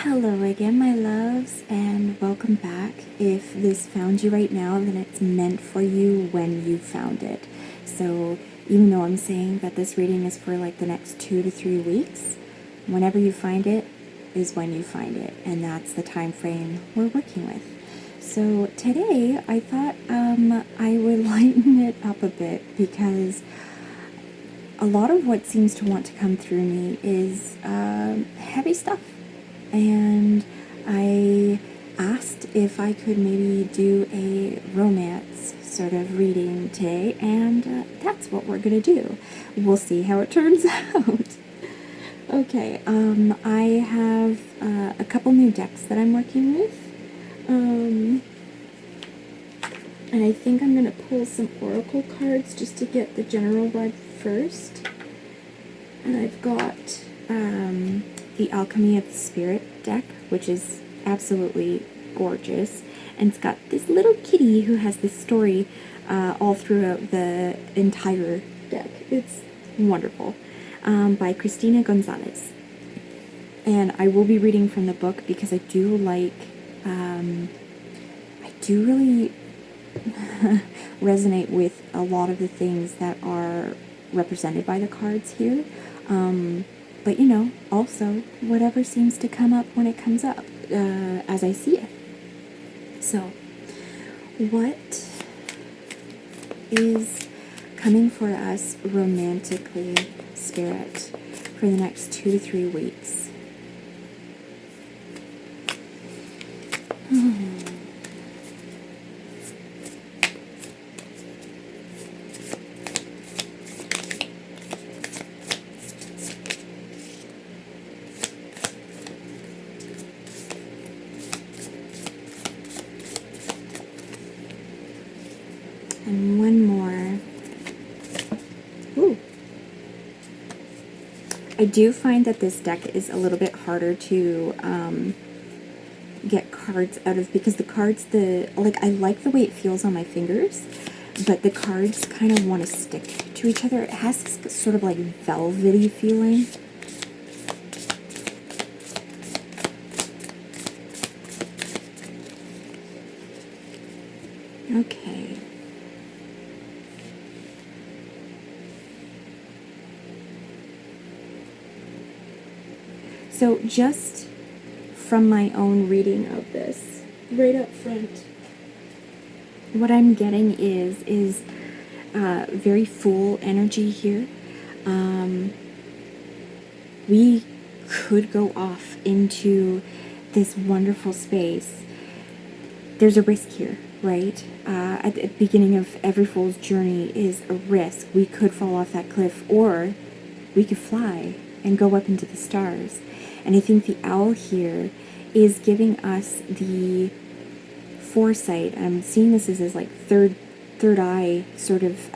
Hello again, my loves, and welcome back. If this found you right now, then it's meant for you when you found it. So even though I'm saying that this reading is for like the next 2 to 3 weeks, whenever you find it is when you find it, and that's the time frame we're working with. So today I thought I would lighten it up a bit, because a lot of what seems to want to come through me is heavy stuff. And I asked if I could maybe do a romance sort of reading today, and that's what we're gonna do. We'll see how it turns out. Okay, I have a couple new decks that I'm working with, and I think I'm gonna pull some oracle cards just to get the general vibe first. And I've got the Alchemy of the Spirit deck, which is absolutely gorgeous, and it's got this little kitty who has this story all throughout the entire deck. It's wonderful, by Cristina Gonzalez. And I will be reading from the book because I do really resonate with a lot of the things that are represented by the cards here. But, you know, also whatever seems to come up when it comes up, as I see it. So, what is coming for us romantically, Spirit, for the next 2 to 3 weeks? And one more. Ooh. I do find that this deck is a little bit harder to get cards out of, because the cards, I like the way it feels on my fingers, but the cards kind of want to stick to each other. It has this sort of like velvety feeling. Okay. So just from my own reading of this, right up front, what I'm getting is very full energy here. We could go off into this wonderful space. There's a risk here, right? At the beginning of every fool's journey is a risk. We could fall off that cliff, or we could fly and go up into the stars. And I think the owl here is giving us the foresight. I'm seeing this as like third eye sort of.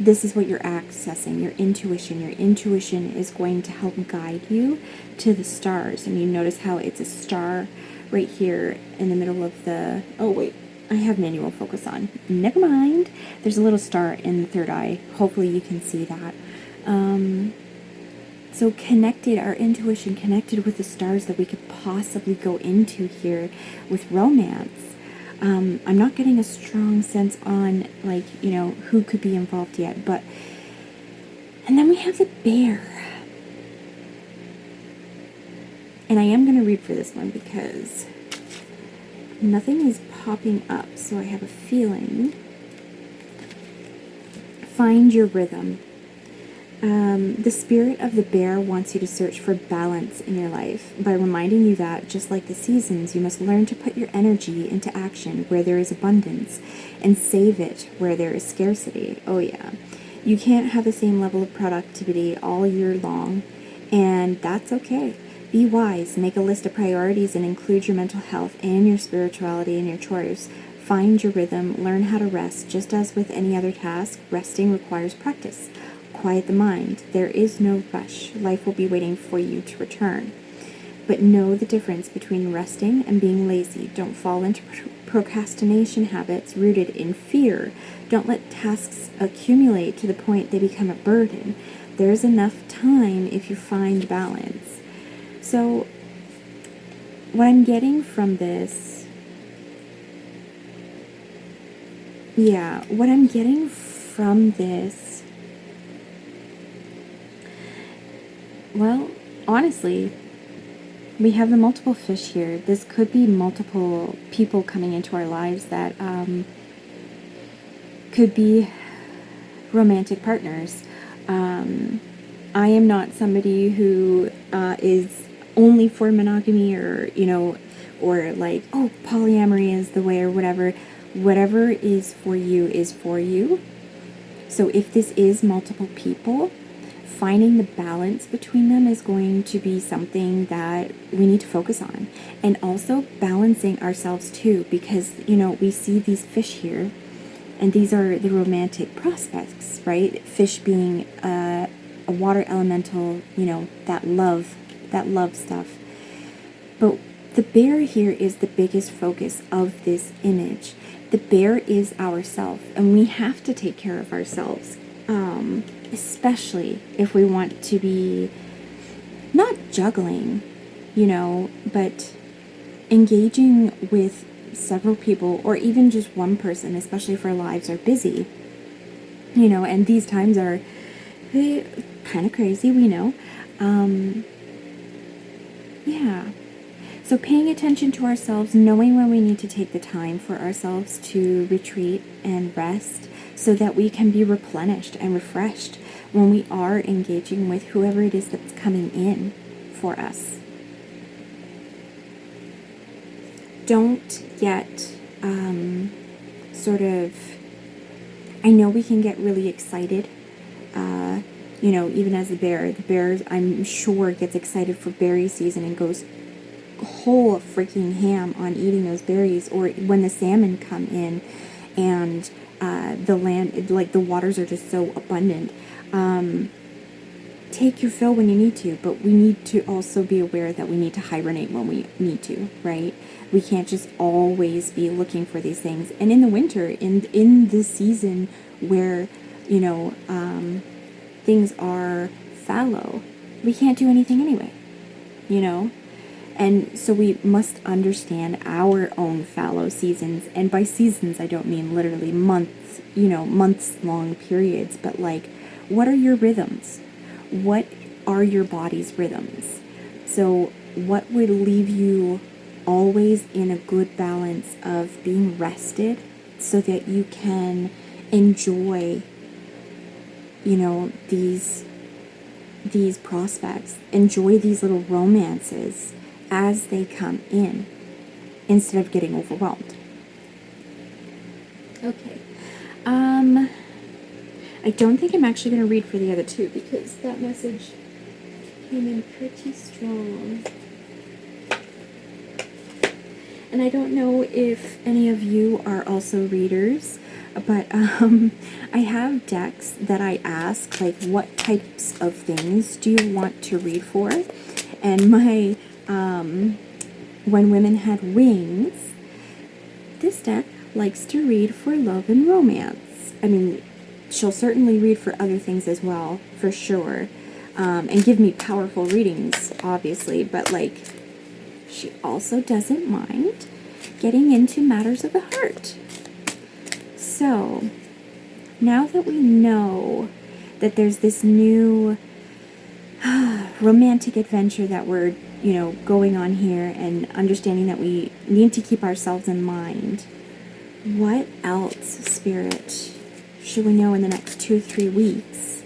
This is what you're accessing, your intuition. Your intuition is going to help guide you to the stars. And you notice how it's a star right here in the middle of the... Oh, wait. I have manual focus on. Never mind. There's a little star in the third eye. Hopefully you can see that. So connected, our intuition connected with the stars that we could possibly go into here with romance. I'm not getting a strong sense on, like, you know, who could be involved yet, but... And then we have the bear. And I am going to read for this one because nothing is popping up, so I have a feeling. Find your rhythm. The spirit of the bear wants you to search for balance in your life by reminding you that, just like the seasons, you must learn to put your energy into action where there is abundance and save it where there is scarcity. Oh yeah. You can't have the same level of productivity all year long, and that's okay. Be wise, make a list of priorities, and include your mental health and your spirituality in your chores. Find your rhythm, learn how to rest. Just as with any other task, resting requires practice. Quiet the mind. There is no rush. Life will be waiting for you to return. But know the difference between resting and being lazy. Don't fall into procrastination habits rooted in fear. Don't let tasks accumulate to the point they become a burden. There's enough time if you find balance. So what I'm getting from this, yeah, what I'm getting from this, well, honestly, we have the multiple fish here. This could be multiple people coming into our lives that could be romantic partners. I am not somebody who is only for monogamy, or, you know, or like, oh, polyamory is the way, or whatever. Whatever is for you is for you. So if this is multiple people, finding the balance between them is going to be something that we need to focus on. And also balancing ourselves too, because, you know, we see these fish here, and these are the romantic prospects, right? Fish being a water elemental, you know, that love stuff. But the bear here is the biggest focus of this image. The bear is ourself, and we have to take care of ourselves, especially if we want to be not juggling, you know, but engaging with several people, or even just one person, especially if our lives are busy, you know, and these times are kind of crazy, we know. Yeah. So paying attention to ourselves, knowing when we need to take the time for ourselves to retreat and rest, so that we can be replenished and refreshed when we are engaging with whoever it is that's coming in for us. Don't get sort of, I know we can get really excited, you know, even as the bear, I'm sure, gets excited for berry season and goes whole freaking ham on eating those berries, or when the salmon come in and the land, like the waters are just so abundant. Take your fill when you need to, but we need to also be aware that we need to hibernate when we need to, right? We can't just always be looking for these things. And in the winter, in this season where, you know, things are fallow, we can't do anything anyway, you know? And so we must understand our own fallow seasons. And by seasons, I don't mean literally months, you know, months long periods, but like, what are your rhythms? What are your body's rhythms? So what would leave you always in a good balance of being rested, so that you can enjoy, you know, these prospects, enjoy these little romances as they come in, instead of getting overwhelmed. Okay. I don't think I'm actually going to read for the other two, because that message came in pretty strong. And I don't know if any of you are also readers, but I have decks that I ask, like, what types of things do you want to read for? And my, When Women Had Wings, this deck likes to read for love and romance. I mean, she'll certainly read for other things as well, for sure, and give me powerful readings, obviously, but, like, she also doesn't mind getting into matters of the heart. So, now that we know that there's this new romantic adventure that we're, you know, going on here, and understanding that we need to keep ourselves in mind, what else, Spirit, should we know in the next 2 or 3 weeks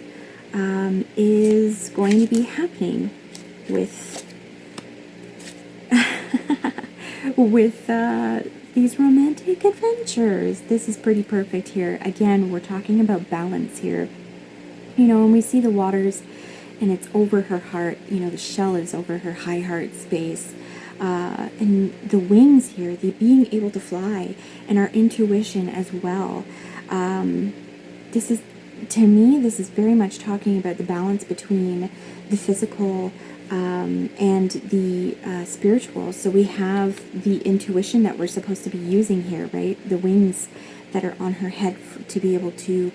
is going to be happening with with these romantic adventures? This is pretty perfect here. Again, we're talking about balance here. You know, when we see the waters and it's over her heart, you know, the shell is over her high heart space, and the wings here, the being able to fly, and our intuition as well. This is, to me, this is very much talking about the balance between the physical and the spiritual. So we have the intuition that we're supposed to be using here, right? The wings that are on her head to be able to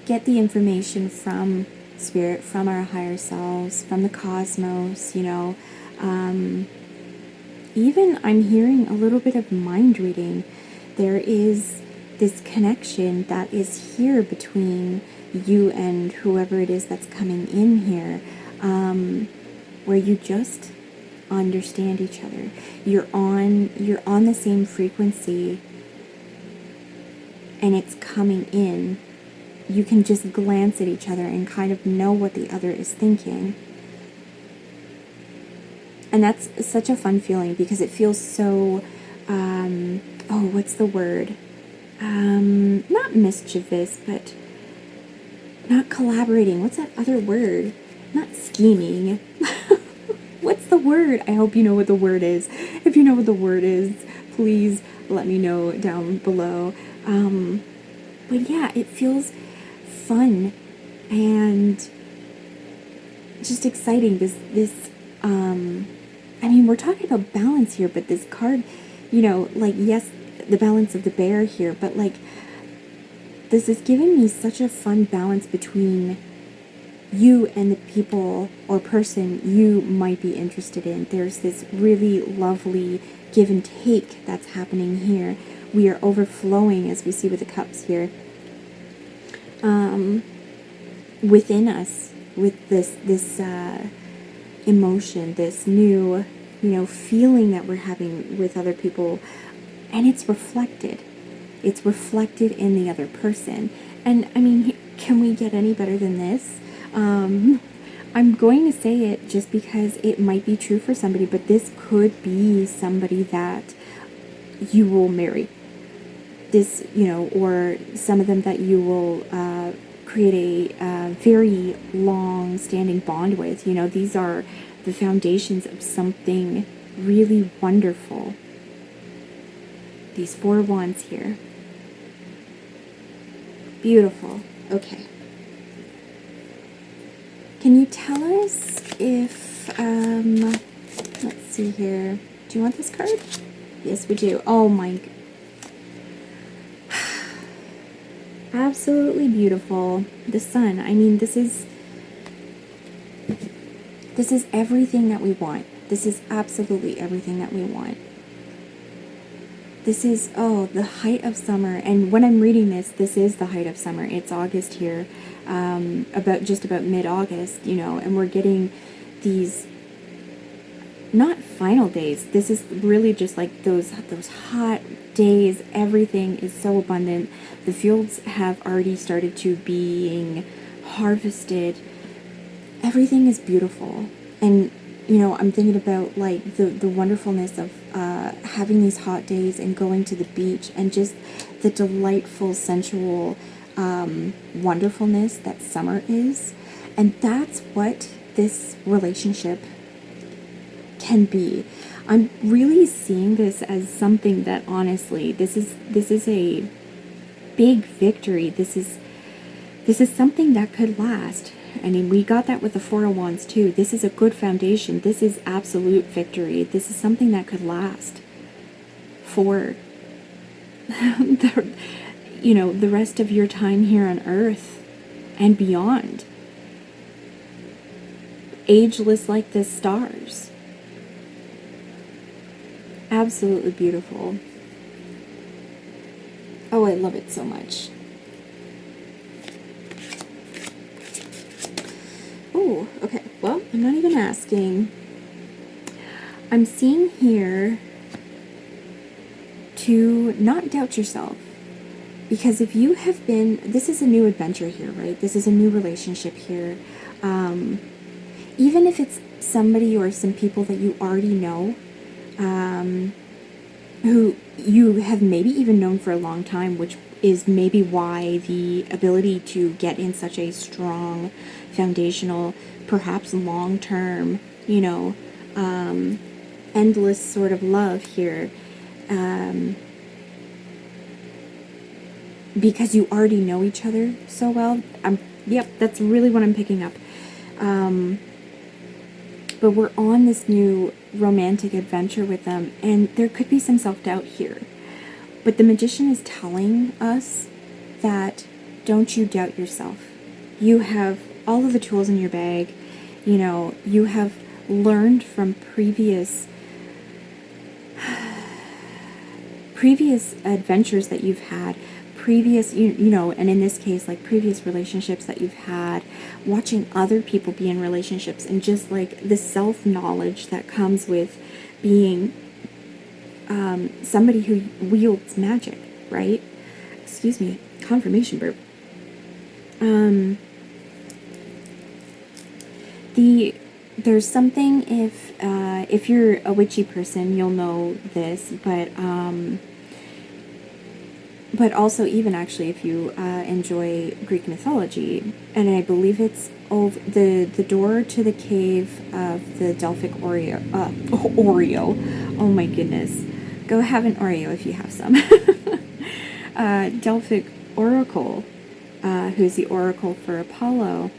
get the information from Spirit, from our higher selves, from the cosmos, you know. Even I'm hearing a little bit of mind reading. There is this connection that is here between you and whoever it is that's coming in here, where you just understand each other. You're on the same frequency, and it's coming in. You can just glance at each other and kind of know what the other is thinking. And that's such a fun feeling, because it feels so, what's the word? Not mischievous, but not collaborating. What's that other word? Not scheming. What's the word? I hope you know what the word is. If you know what the word is, please let me know down below. But yeah, it feels fun and just exciting. I mean, we're talking about balance here, but this card, you know, like, yes, the balance of the bear here, but like, this is giving me such a fun balance between you and the people or person you might be interested in. There's this really lovely give and take that's happening here. We are overflowing, as we see with the cups here, within us, with this emotion, this new, you know, feeling that we're having with other people, and it's reflected. It's reflected in the other person. And I mean, can we get any better than this? I'm going to say it just because it might be true for somebody, but this could be somebody that you will marry. This, you know, or some of them that you will create a very long-standing bond with. You know, these are the foundations of something really wonderful. These 4 wands here. Beautiful. Okay. Can you tell us if, let's see here. Do you want this card? Yes, we do. Oh my, absolutely beautiful. The sun. I mean, this is everything that we want. This is absolutely everything that we want. This is, the height of summer. And when I'm reading this, this is the height of summer. It's August here, about mid-August, you know, and we're getting these, not final days. This is really just like those hot days. Everything is so abundant. The fields have already started to being harvested. Everything is beautiful. And, you know, I'm thinking about like the wonderfulness of having these hot days and going to the beach, and just the delightful, sensual wonderfulness that summer is. And that's what this relationship can be. I'm really seeing this as something that, honestly, this is a big victory. This is something that could last. I mean, we got that with the 4 of Wands too. This is a good foundation. This is absolute victory. This is something that could last for the rest of your time here on Earth and beyond. Ageless like the stars. Absolutely beautiful. Oh, I love it so much. Oh, okay. Well, I'm not even asking. I'm seeing here to not doubt yourself. Because if you have been, this is a new adventure here, right? This is a new relationship here. Even if it's somebody or some people that you already know, who you have maybe even known for a long time, which is maybe why the ability to get in such a strong, foundational, perhaps long-term, endless sort of love here, because you already know each other so well. Yep, that's really what I'm picking up. But we're on this new romantic adventure with them, and there could be some self-doubt here. But the Magician is telling us that don't you doubt yourself. You have all of the tools in your bag. You know, you have learned from previous adventures that you've had, previous, you know, and in this case, like previous relationships that you've had, watching other people be in relationships, and just like the self-knowledge that comes with being somebody who wields magic, right? Excuse me, confirmation burp. There's something, if you're a witchy person, you'll know this, but also even actually if you enjoy Greek mythology, and I believe it's the door to the cave of the Delphic Oreo. Oh my goodness. Go have an Oreo if you have some. Delphic Oracle, who's the oracle for Apollo,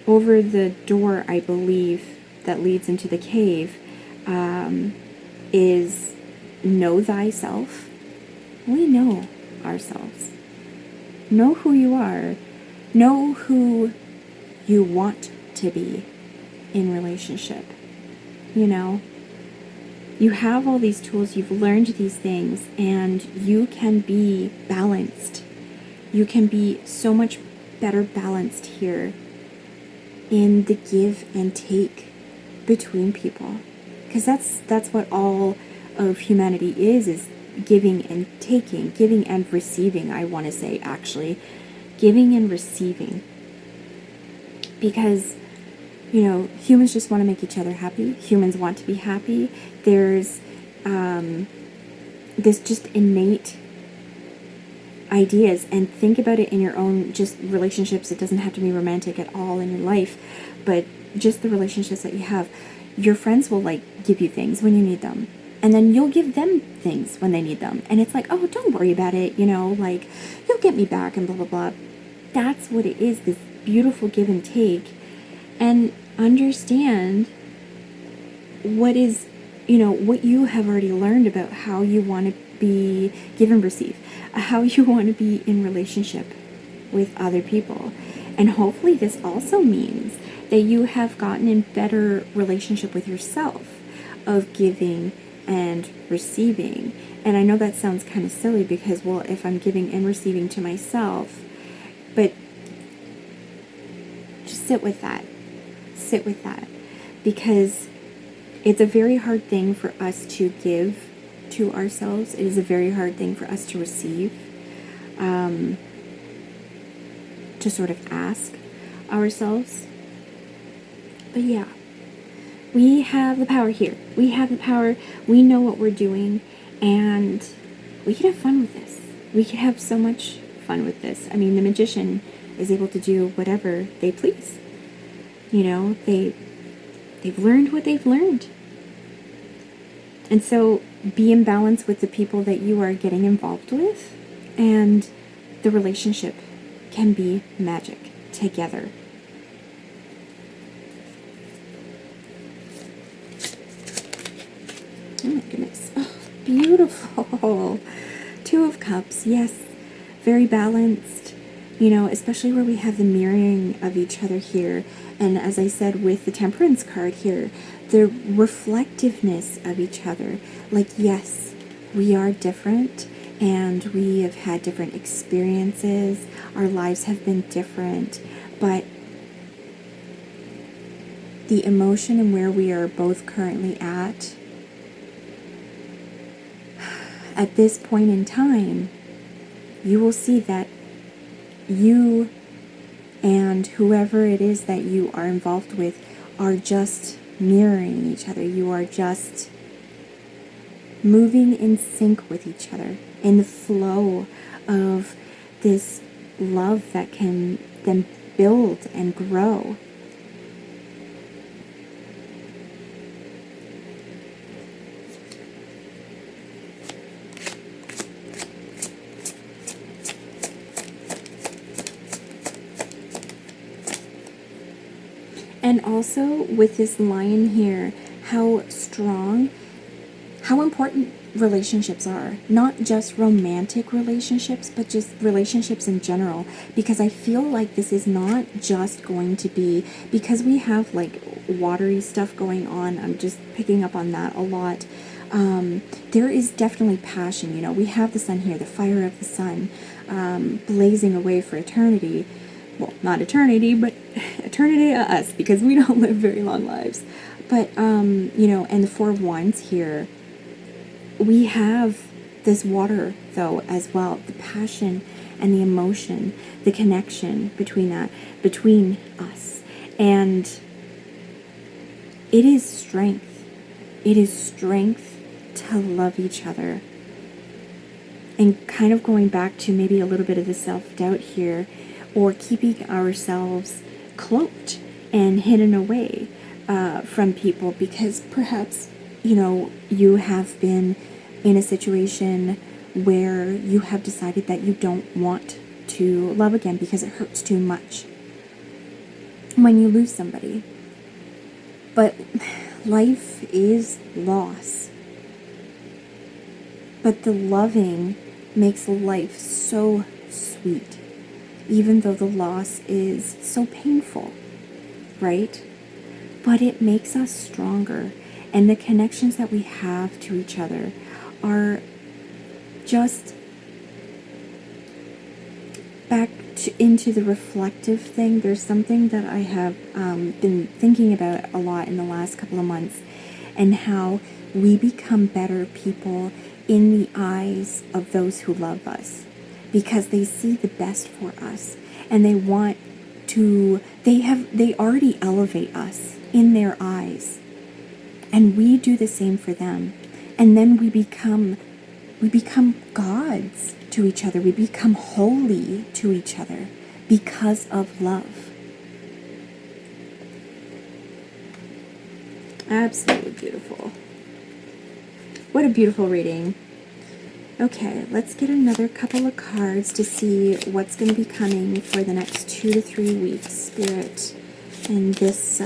over the door, I believe, that leads into the cave, is know thyself. We know ourselves. Know who you are. Know who you want to be in relationship. You know? You have all these tools, you've learned these things, and you can be balanced. You can be so much better balanced here in the give and take between people. Because that's what all of humanity is giving and taking, giving and receiving, I want to say, actually. Giving and receiving. Because, you know, humans just want to make each other happy. Humans want to be happy. There's this just innate ideas, and think about it in your own just relationships. It doesn't have to be romantic at all in your life, but just the relationships that you have. Your friends will like give you things when you need them, and then you'll give them things when they need them, and it's like, oh, don't worry about it, you know, like, you'll get me back and blah blah blah. That's what it is, this beautiful give and take. And understand what is, you know, what you have already learned about how you want to be, give and receive, how you want to be in relationship with other people. And hopefully this also means that you have gotten in better relationship with yourself, of giving and receiving. And I know that sounds kind of silly because, well, if I'm giving and receiving to myself, but just sit with that. Sit with that. Because it's a very hard thing for us to give to ourselves. It is a very hard thing for us to receive, to sort of ask ourselves. But yeah, we have the power here. We have the power. We know what we're doing, and we can have fun with this. We can have so much fun with this. I mean, the magician is able to do whatever they please. You know, they've learned what they've learned. And so be in balance with the people that you are getting involved with, and the relationship can be magic together. Oh my goodness. Oh, beautiful. Two of Cups. Yes. Very balanced. You know, especially where we have the mirroring of each other here. And as I said with the Temperance card here, the reflectiveness of each other. Like, yes, we are different, and we have had different experiences. Our lives have been different, but the emotion and where we are both currently at this point in time, you will see that you and whoever it is that you are involved with are just mirroring each other. You are just moving in sync with each other, in the flow of this love that can then build and grow. And also with this lion here, how strong how important relationships are, not just romantic relationships, but just relationships in general, because I feel like this is not just going to be, because we have like watery stuff going on, I'm just picking up on that a lot. There is definitely passion, you know, we have the sun here, the fire of the sun, blazing away for eternity. Well, not eternity, but eternity to us, because we don't live very long lives. But, you know, and the Four of Wands here, we have this water, though, as well. The passion and the emotion, the connection between that, between us. And it is strength. It is strength to love each other. And kind of going back to maybe a little bit of the self-doubt here, or keeping ourselves cloaked and hidden away from people, because perhaps, you know, you have been in a situation where you have decided that you don't want to love again because it hurts too much when you lose somebody. But life is loss. But the loving makes life so sweet, even though the loss is so painful, right? But it makes us stronger, and the connections that we have to each other are just back into the reflective thing. There's something that I have been thinking about a lot in the last couple of months, and how we become better people in the eyes of those who love us, because they see the best for us, and they want to, they already elevate us in their eyes, and we do the same for them. And then we become gods to each other. We become holy to each other because of love. Absolutely beautiful. What a beautiful reading. Okay, let's get another couple of cards to see what's going to be coming for the next 2 to 3 weeks, Spirit, in this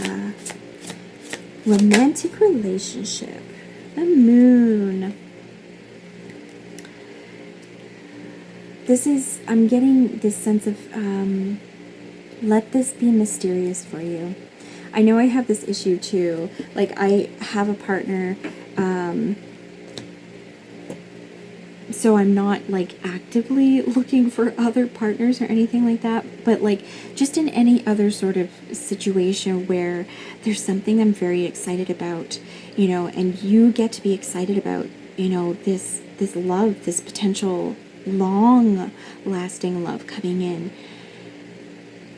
romantic relationship. The Moon. I'm getting this sense of, let this be mysterious for you. I know I have this issue too. Like, I have a partner, so I'm not like actively looking for other partners or anything like that, but like just in any other sort of situation where there's something I'm very excited about, you know, and you get to be excited about, you know, this love, this potential long lasting love coming in.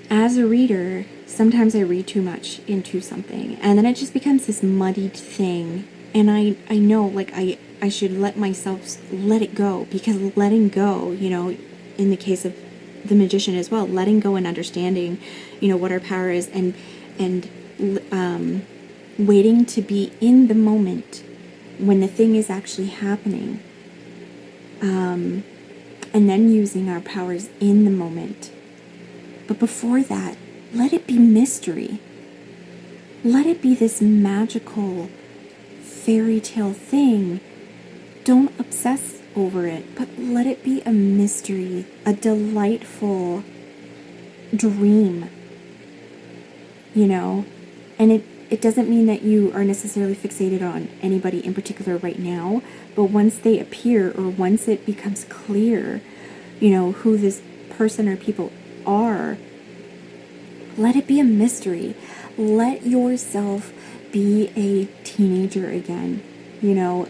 As a reader, sometimes I read too much into something, and then it just becomes this muddied thing, and I know, like, I should let myself let it go, because letting go, you know, in the case of the Magician as well, letting go and understanding, you know, what our power is, and waiting to be in the moment when the thing is actually happening, and then using our powers in the moment. But before that, let it be mystery. Let it be this magical fairy tale thing. Don't obsess over it, but let it be a mystery, a delightful dream, you know? And it doesn't mean that you are necessarily fixated on anybody in particular right now, but once they appear, or once it becomes clear, you know, who this person or people are, let it be a mystery. Let yourself be a teenager again, you know,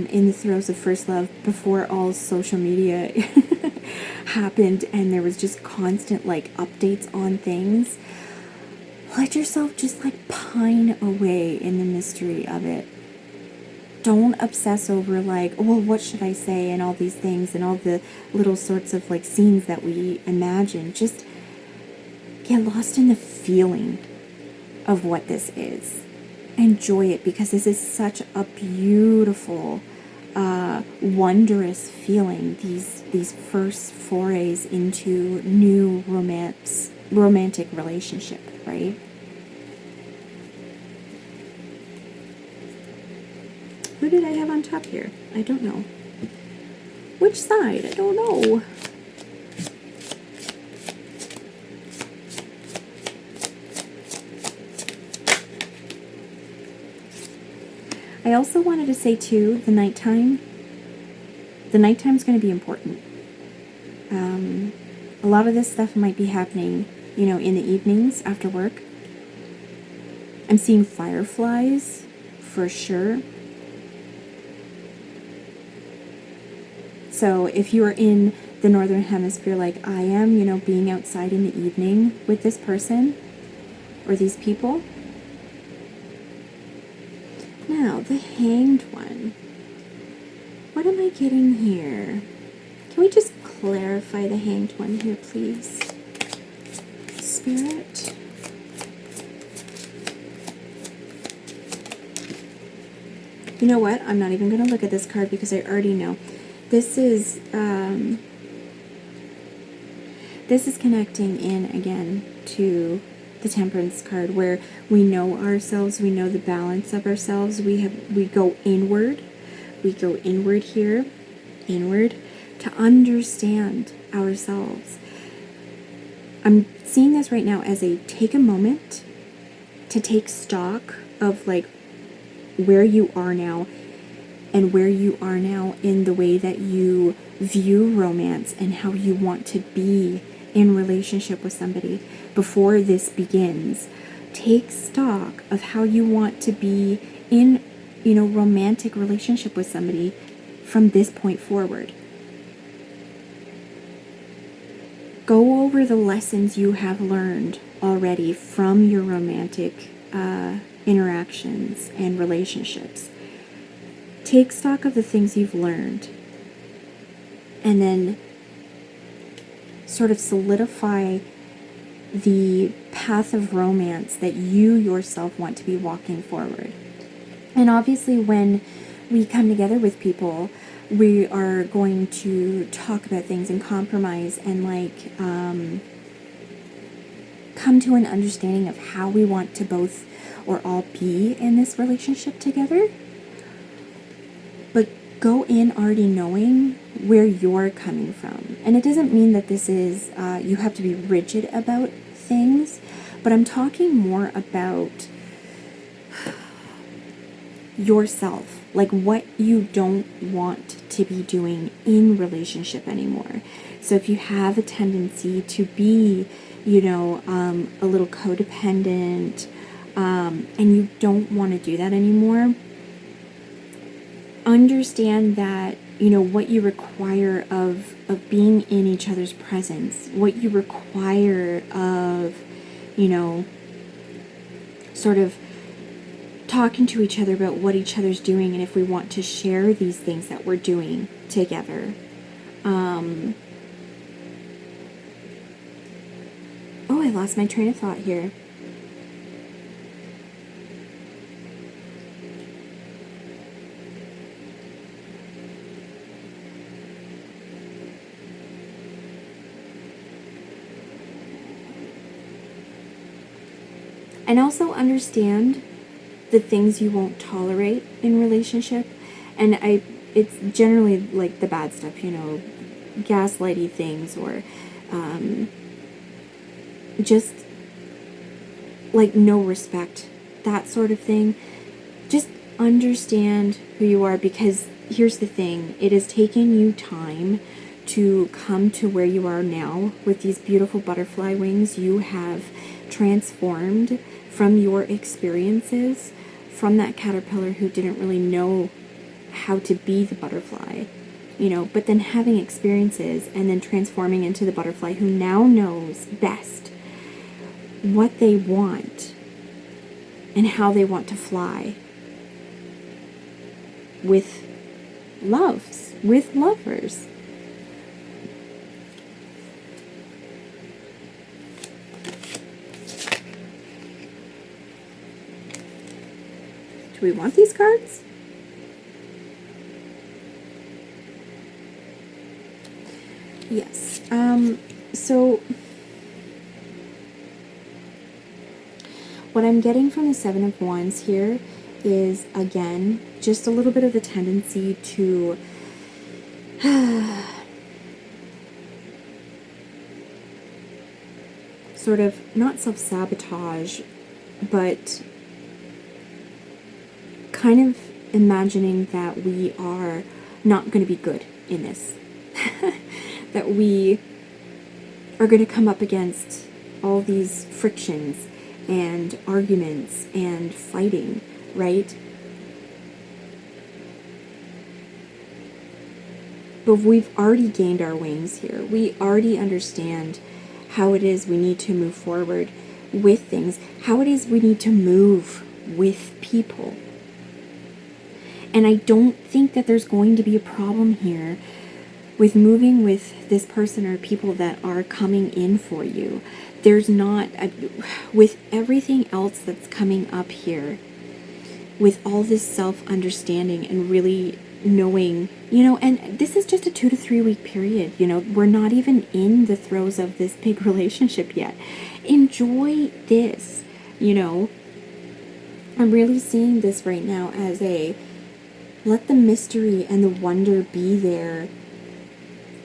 in the throes of first love, before all social media happened and there was just constant like updates on things. Let yourself just like pine away in the mystery of it. Don't obsess over like, well, what should I say, and all these things and all the little sorts of like scenes that we imagine. Just get lost in the feeling of what this is. Enjoy it, because this is such a beautiful, wondrous feeling. These first forays into new romantic relationship, right? Who did I have on top here? I don't know. Which side? I don't know. I also wanted to say too, the nighttime. The nighttime's going to be important. A lot of this stuff might be happening, you know, in the evenings after work. I'm seeing fireflies for sure. So if you are in the northern hemisphere like I am, you know, being outside in the evening with this person or these people. Now, the Hanged One. What am I getting here? Can we just clarify the Hanged One here, please? Spirit. You know what? I'm not even going to look at this card because I already know. This is connecting in again to the Temperance card, where we know ourselves, we know the balance of ourselves, we go inward here, inward, to understand ourselves. I'm seeing this right now as take a moment to take stock of like where you are now, and where you are now in the way that you view romance and how you want to be in relationship with somebody before this begins. Take stock of how you want to be in, you know, romantic relationship with somebody from this point forward. Go over the lessons you have learned already from your romantic interactions and relationships. Take stock of the things you've learned, and then sort of solidify the path of romance that you yourself want to be walking forward. And obviously when we come together with people, we are going to talk about things and compromise and like come to an understanding of how we want to both or all be in this relationship together. But go in already knowing where you're coming from. And it doesn't mean that this is, you have to be rigid about things, but I'm talking more about yourself, like what you don't want to be doing in relationship anymore. So if you have a tendency to be, you know, a little codependent, and you don't want to do that anymore, understand that, you know, what you require of being in each other's presence, what you require of, you know, sort of talking to each other about what each other's doing and if we want to share these things that we're doing together. Oh, I lost my train of thought here. And also understand the things you won't tolerate in relationship. And it's generally like the bad stuff, you know, gaslighty things, or just like no respect, that sort of thing. Just understand who you are, because here's the thing, it has taken you time to come to where you are now with these beautiful butterfly wings. You have transformed from your experiences, from that caterpillar who didn't really know how to be the butterfly, you know, but then having experiences and then transforming into the butterfly who now knows best what they want and how they want to fly with lovers. Do we want these cards? Yes. So what I'm getting from the Seven of Wands here is, again, just a little bit of the tendency to sort of not self-sabotage, but kind of imagining that we are not going to be good in this. That we are going to come up against all these frictions and arguments and fighting, right? But we've already gained our wings here. We already understand how it is we need to move forward with things, how it is we need to move with people. And I don't think that there's going to be a problem here with moving with this person or people that are coming in for you. There's not, with everything else that's coming up here, with all this self-understanding and really knowing, and this is just a 2 to 3 week period, we're not even in the throes of this big relationship yet. Enjoy this, I'm really seeing this right now as let the mystery and the wonder be there.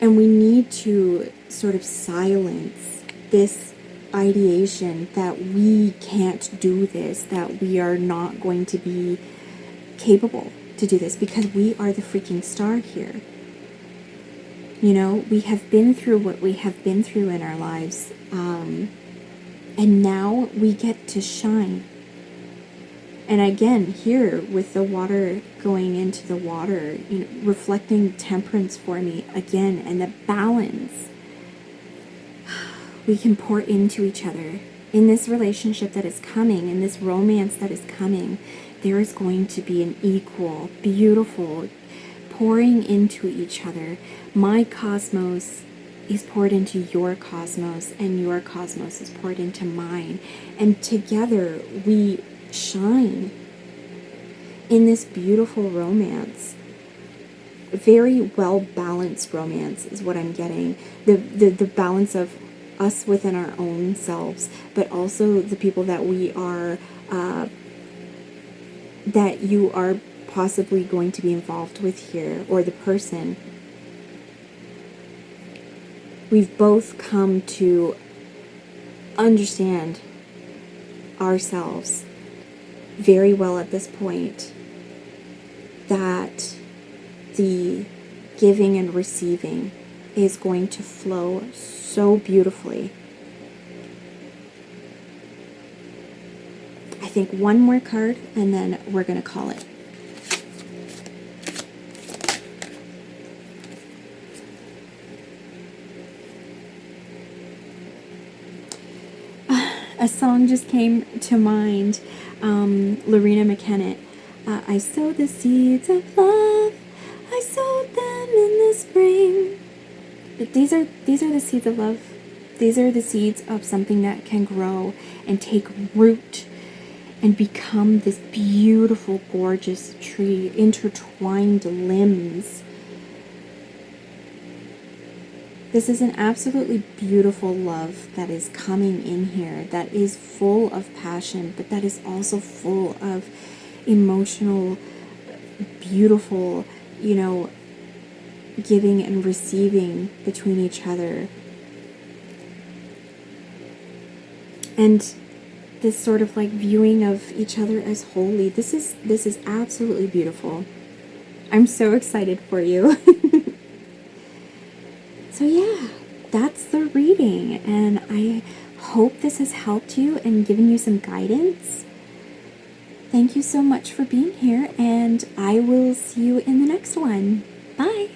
And we need to sort of silence this ideation that we can't do this, that we are not going to be capable to do this, because we are the freaking star here. We have been through what we have been through in our lives, and now we get to shine. And again, here with the water going into the water, reflecting temperance for me again, and the balance we can pour into each other. In this relationship that is coming, in this romance that is coming, there is going to be an equal, beautiful pouring into each other. My cosmos is poured into your cosmos, and your cosmos is poured into mine. And together we shine in this beautiful romance. Very well balanced romance is what I'm getting. The balance of us within our own selves, but also the people that we are, that you are possibly going to be involved with here, or the person. We've both come to understand ourselves very well at this point, that the giving and receiving is going to flow so beautifully. I think one more card and then we're going to call it. A song just came to mind. Lorena McKennitt. I sowed the seeds of love. I sowed them in the spring. But these are the seeds of love. These are the seeds of something that can grow and take root and become this beautiful, gorgeous tree, intertwined limbs. This is an absolutely beautiful love that is coming in here, that is full of passion, but that is also full of emotional, beautiful, giving and receiving between each other. And this sort of viewing of each other as holy. This is absolutely beautiful. I'm so excited for you. So yeah, that's the reading, and I hope this has helped you and given you some guidance. Thank you so much for being here, and I will see you in the next one. Bye!